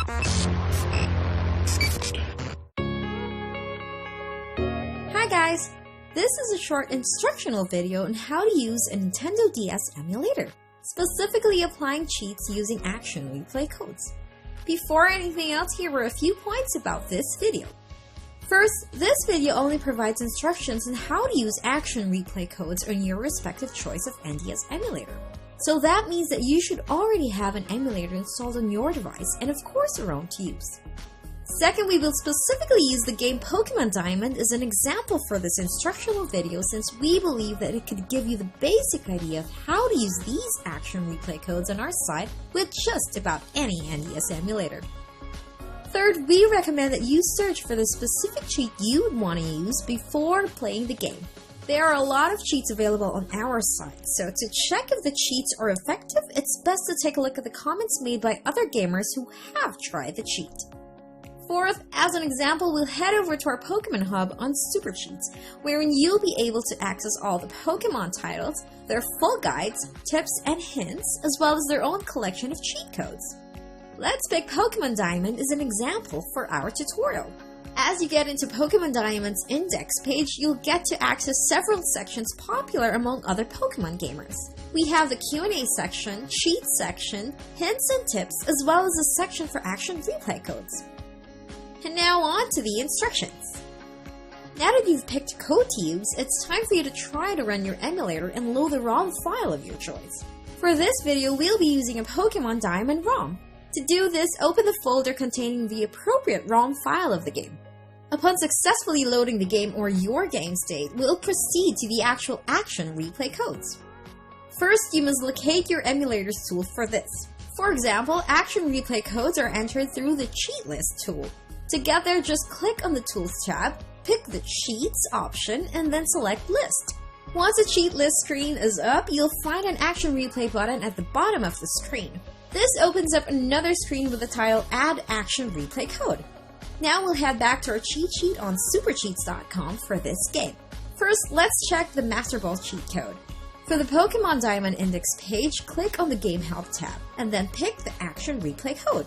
Hi guys! This is a short instructional video on how to use a Nintendo DS emulator, specifically applying cheats using action replay codes. Before anything else, here were a few points about this video. First, this video only provides instructions on how to use action replay codes on your respective choice of NDS emulator. So that means that you should already have an emulator installed on your device and of course around to use. Second, we will specifically use the game Pokemon Diamond as an example for this instructional video since we believe that it could give you the basic idea of how to use these action replay codes on our site with just about any NDS emulator. Third, we recommend that you search for the specific cheat you would want to use before playing the game. There are a lot of cheats available on our site, so to check if the cheats are effective, it's best to take a look at the comments made by other gamers who have tried the cheat. Fourth, as an example, we'll head over to our Pokemon Hub on Super Cheats, wherein you'll be able to access all the Pokemon titles, their full guides, tips, and hints, as well as their own collection of cheat codes. Let's pick Pokemon Diamond as an example for our tutorial. As you get into Pokemon Diamond's index page, you'll get to access several sections popular among other Pokemon gamers. We have the Q&A section, cheat section, hints and tips, as well as a section for action replay codes. And now on to the instructions. Now that you've picked a code to use, it's time for you to try to run your emulator and load the ROM file of your choice. For this video, we'll be using a Pokemon Diamond ROM. To do this, open the folder containing the appropriate ROM file of the game. Upon successfully loading the game or your game state, we'll proceed to the actual action replay codes. First, you must locate your emulator's tool for this. For example, action replay codes are entered through the cheat list tool. To get there, just click on the Tools tab, pick the Cheats option, and then select List. Once the cheat list screen is up, you'll find an action replay button at the bottom of the screen. This opens up another screen with the title Add Action Replay Code. Now we'll head back to our cheat sheet on supercheats.com for this game. First, let's check the Master Ball cheat code. For the Pokemon Diamond index page, click on the Game Help tab, and then pick the action replay code.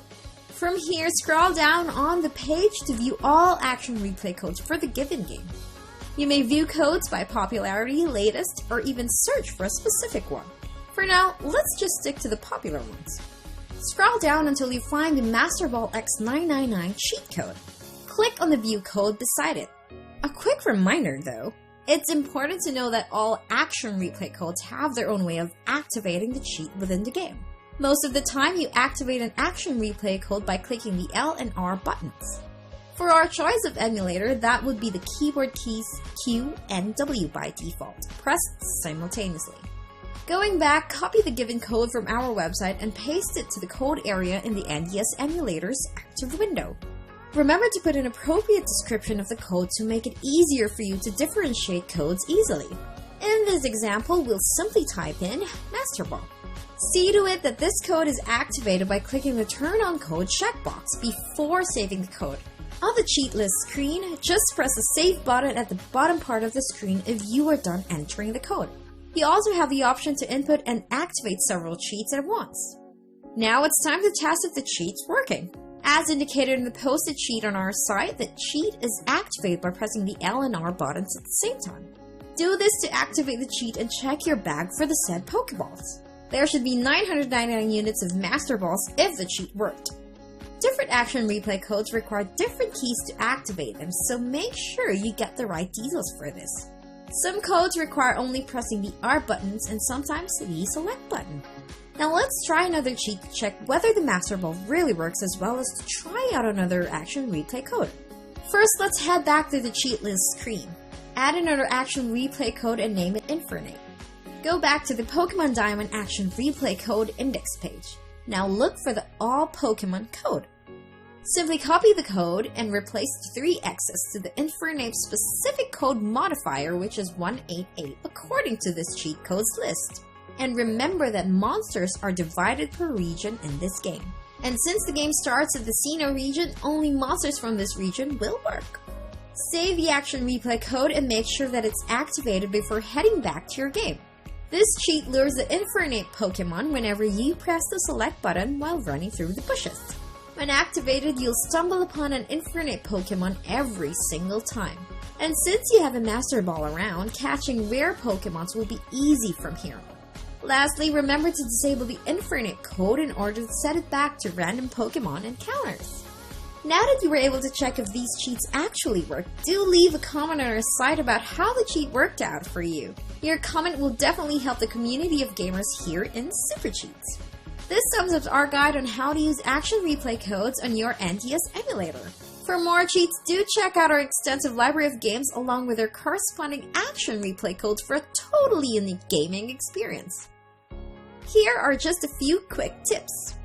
From here, scroll down on the page to view all action replay codes for the given game. You may view codes by popularity, latest, or even search for a specific one. For now, let's just stick to the popular ones. Scroll down until you find the Master Ball X999 cheat code. Click on the view code beside it. A quick reminder though, it's important to know that all action replay codes have their own way of activating the cheat within the game. Most of the time, you activate an action replay code by clicking the L and R buttons. For our choice of emulator, that would be the keyboard keys Q and W by default, pressed simultaneously. Going back, copy the given code from our website and paste it to the code area in the NDS emulator's active window. Remember to put an appropriate description of the code to make it easier for you to differentiate codes easily. In this example, we'll simply type in Master Ball. See to it that this code is activated by clicking the Turn On Code checkbox before saving the code. On the cheat list screen, just press the Save button at the bottom part of the screen if you are done entering the code. You also have the option to input and activate several cheats at once. Now it's time to test if the cheat's working. As indicated in the posted cheat on our site, the cheat is activated by pressing the L and R buttons at the same time. Do this to activate the cheat and check your bag for the said Pokeballs. There should be 999 units of Master Balls if the cheat worked. Different action replay codes require different keys to activate them, so make sure you get the right details for this. Some codes require only pressing the R buttons and sometimes the Select button. Now let's try another cheat to check whether the Master Ball really works as well as to try out another action replay code. First, let's head back to the cheat list screen. Add another action replay code and name it Infernape. Go back to the Pokemon Diamond Action Replay Code index page. Now look for the All Pokemon code. Simply copy the code and replace the 3 X's to the Infernape specific code modifier, which is 188 according to this cheat codes list. And remember that monsters are divided per region in this game. And since the game starts at the Sinnoh region, only monsters from this region will work. Save the action replay code and make sure that it's activated before heading back to your game. This cheat lures the Infernape Pokemon whenever you press the select button while running through the bushes. When activated, you'll stumble upon an infinite Pokemon every single time. And since you have a Master Ball around, catching rare Pokemons will be easy from here. Lastly, remember to disable the infinite code in order to set it back to random Pokemon encounters. Now that you were able to check if these cheats actually work, do leave a comment on our site about how the cheat worked out for you. Your comment will definitely help the community of gamers here in Super Cheats. This sums up our guide on how to use action replay codes on your NDS emulator. For more cheats, do check out our extensive library of games along with their corresponding action replay codes for a totally unique gaming experience. Here are just a few quick tips.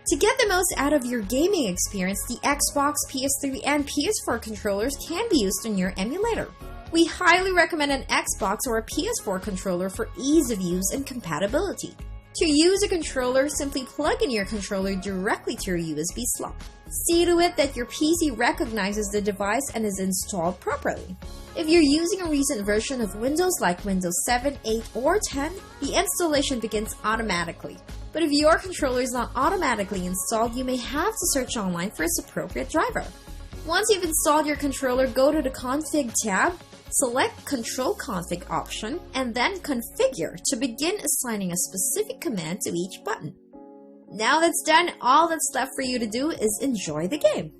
To get the most out of your gaming experience, the Xbox, PS3, and PS4 controllers can be used on your emulator. We highly recommend an Xbox or a PS4 controller for ease of use and compatibility. To use a controller, simply plug in your controller directly to your USB slot. See to it that your PC recognizes the device and is installed properly. If you're using a recent version of Windows like Windows 7, 8, or 10, the installation begins automatically. But if your controller is not automatically installed, you may have to search online for its appropriate driver. Once you've installed your controller, go to the Config tab, select Control Config option, and then Configure to begin assigning a specific command to each button. Now that's done, all that's left for you to do is enjoy the game.